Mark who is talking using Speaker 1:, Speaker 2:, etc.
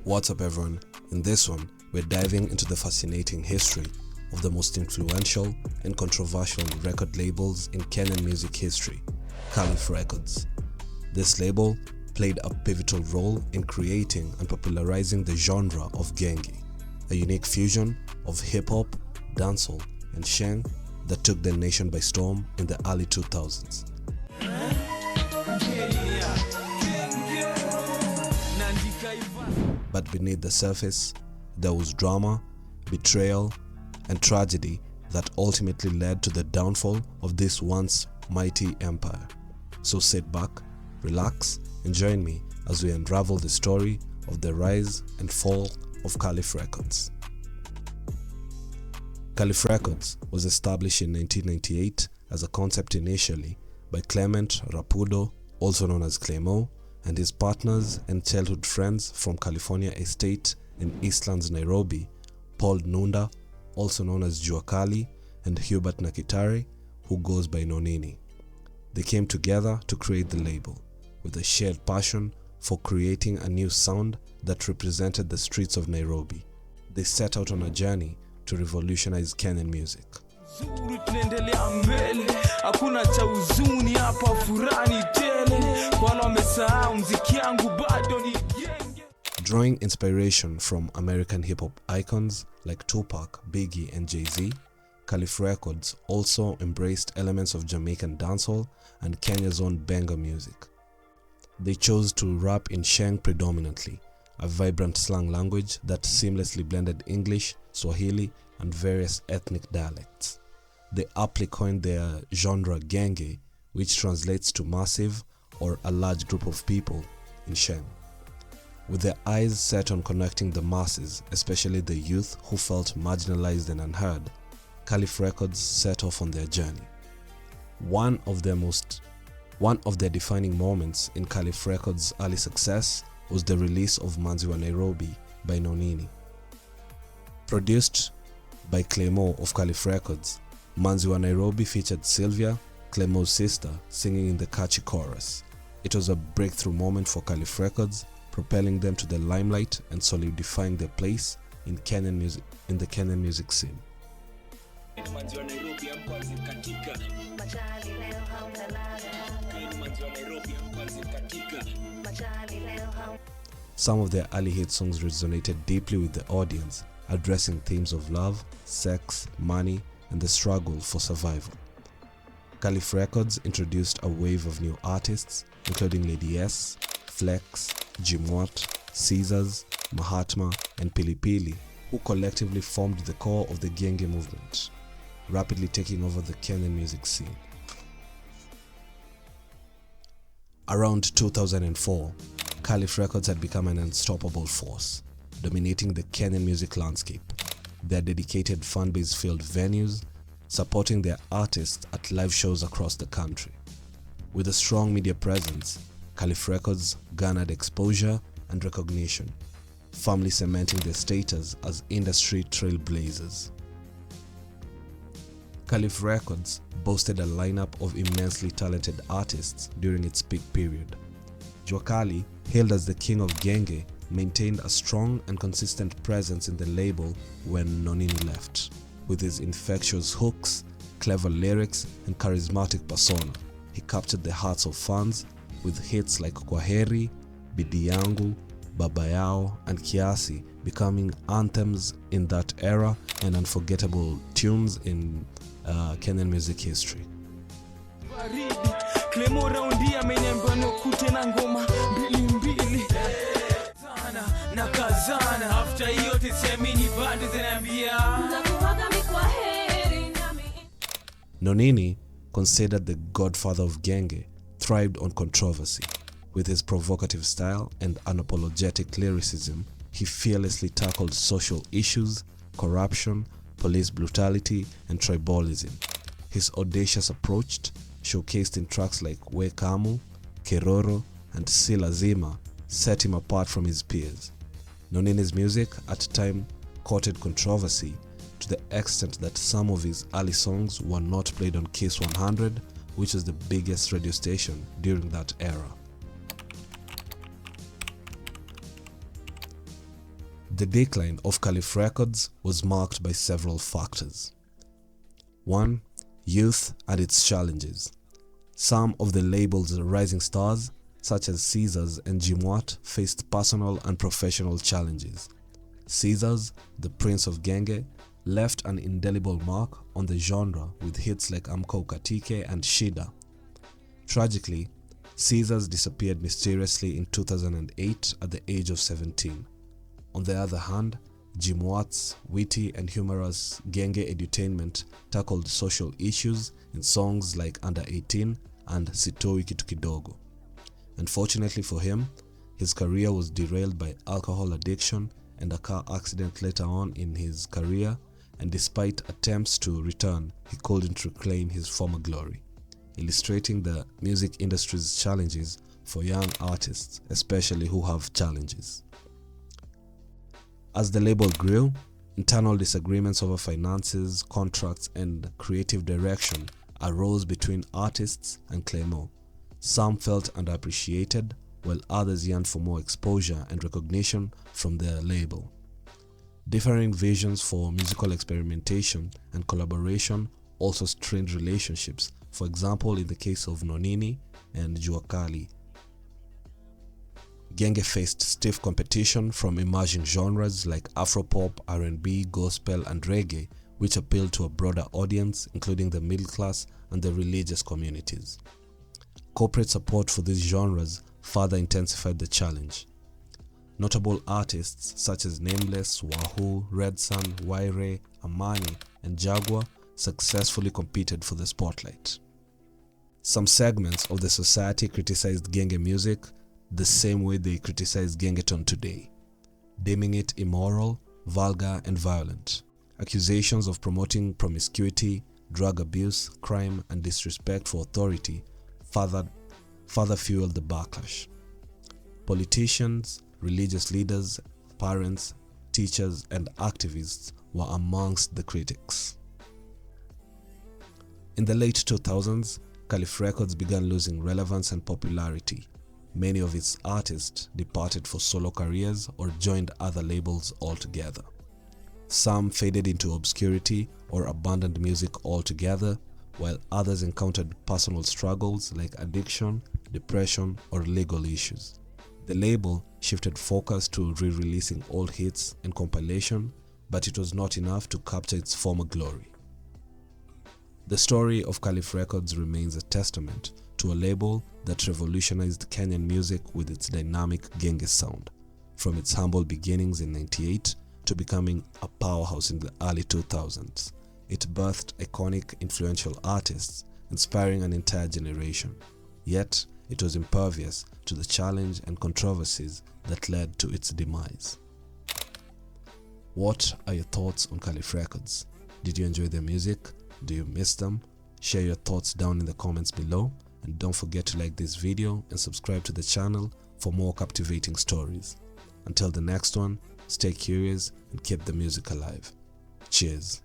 Speaker 1: What's up everyone? In this one, we're diving into the fascinating history of the most influential and controversial record labels in Kenyan music history, Calif Records. This label played a pivotal role in creating and popularizing the genre of Genge, a unique fusion of hip-hop, dancehall, and Sheng that took the nation by storm in the early 2000s. But beneath the surface, there was drama, betrayal, and tragedy that ultimately led to the downfall of this once mighty empire. So sit back, relax, and join me as we unravel the story of the rise and fall of Calif Records. Calif Records was established in 1998 as a concept initially by Clement Rapudo, also known as Clemo, and his partners and childhood friends from California Estate in Eastlands, Nairobi, Paul Nunda, also known as Cali, and Hubert Nakitare, who goes by Nonini. They came together to create the label, with a shared passion for creating a new sound that represented the streets of Nairobi. They set out on a journey to revolutionize Kenyan music. Drawing inspiration from American hip-hop icons like Tupac, Biggie, and Jay-Z, Calif Records also embraced elements of Jamaican dancehall and Kenya's own banger music. They chose to rap in Sheng predominantly, a vibrant slang language that seamlessly blended English, Swahili, and various ethnic dialects. They aptly coined their genre Genge, which translates to massive or a large group of people in Sheng. With their eyes set on connecting the masses, especially the youth who felt marginalized and unheard, Calif Records set off on their journey. One of their defining moments in Calif Records' early success was the release of Manzi Nairobi by Nonini. Produced by Clemo of Calif Records, Manzi Nairobi featured Sylvia, Clemo's sister, singing in the catchy chorus. It was a breakthrough moment for Calif Records, propelling them to the limelight and solidifying their place in the Kenyan music scene. Some of their early hit songs resonated deeply with the audience, addressing themes of love, sex, money, and the struggle for survival. Calif Records introduced a wave of new artists, including Lady S, Flex, Jimwat, Czars, Mahatma, and Pilipili, who collectively formed the core of the Genge movement, rapidly taking over the Kenyan music scene. Around 2004, Calif Records had become an unstoppable force, dominating the Kenyan music landscape. Their dedicated fanbase filled venues, supporting their artists at live shows across the country. With a strong media presence, Calif Records garnered exposure and recognition, firmly cementing their status as industry trailblazers. Calif Records boasted a lineup of immensely talented artists during its peak period. Cali, hailed as the king of Genge, maintained a strong and consistent presence in the label when Nonini left. With his infectious hooks, clever lyrics, and charismatic persona, he captured the hearts of fans with hits like Kwaheri, Bidi Yangu, Baba Yao, and Kiasi becoming anthems in that era and unforgettable tunes in Kenyan music history. Nonini, considered the godfather of Genge, thrived on controversy. With his provocative style and unapologetic lyricism, he fearlessly tackled social issues, corruption, police brutality, and tribalism. His audacious approach, showcased in tracks like We Kamu, Keroro, and Si Lazima, set him apart from his peers. Nonini's music at the time courted controversy to the extent that some of his early songs were not played on Kiss 100, which was the biggest radio station during that era. The decline of Calif Records was marked by several factors. 1. Youth and its challenges. Some of the label's rising stars, such as Czars and Jimwat, faced personal and professional challenges. Czars, the Prince of Genge, left an indelible mark on the genre with hits like Amko Ukatike and Shida. Tragically, Czars disappeared mysteriously in 2008 at the age of 17. On the other hand, Jimwat's witty and humorous Genge edutainment tackled social issues in songs like Under 18 and Sitoi Kitu Kidogo. Unfortunately for him, his career was derailed by alcohol addiction and a car accident later on in his career, and despite attempts to return, he couldn't reclaim his former glory, illustrating the music industry's challenges for young artists, especially who have challenges. As the label grew, internal disagreements over finances, contracts, and creative direction arose between artists and Clément. Some felt underappreciated, while others yearned for more exposure and recognition from their label. Differing visions for musical experimentation and collaboration also strained relationships, for example in the case of Nonini and Cali. Genge faced stiff competition from emerging genres like Afropop, R&B, gospel and reggae, which appealed to a broader audience including the middle class and the religious communities. Corporate support for these genres further intensified the challenge. Notable artists such as Nameless, Wahoo, Red Sun, Waire, Amani and Jaguar successfully competed for the spotlight. Some segments of the society criticized Genge music the same way they criticize Gengeton today, deeming it immoral, vulgar and violent. Accusations of promoting promiscuity, drug abuse, crime and disrespect for authority further fueled the backlash. Politicians, religious leaders, parents, teachers and activists were amongst the critics. In the late 2000s, Calif Records began losing relevance and popularity. Many of its artists departed for solo careers or joined other labels altogether. Some faded into obscurity or abandoned music altogether, while others encountered personal struggles like addiction, depression, or legal issues. The label shifted focus to re-releasing old hits and compilation, but it was not enough to capture its former glory. The story of Calif Records remains a testament to a label that revolutionized Kenyan music with its dynamic Genge sound, from its humble beginnings in '98 to becoming a powerhouse in the early 2000s. It birthed iconic, influential artists, inspiring an entire generation. Yet, it was impervious to the challenge and controversies that led to its demise. What are your thoughts on Calif Records? Did you enjoy their music? Do you miss them? Share your thoughts down in the comments below, and don't forget to like this video and subscribe to the channel for more captivating stories. Until the next one, stay curious and keep the music alive. Cheers.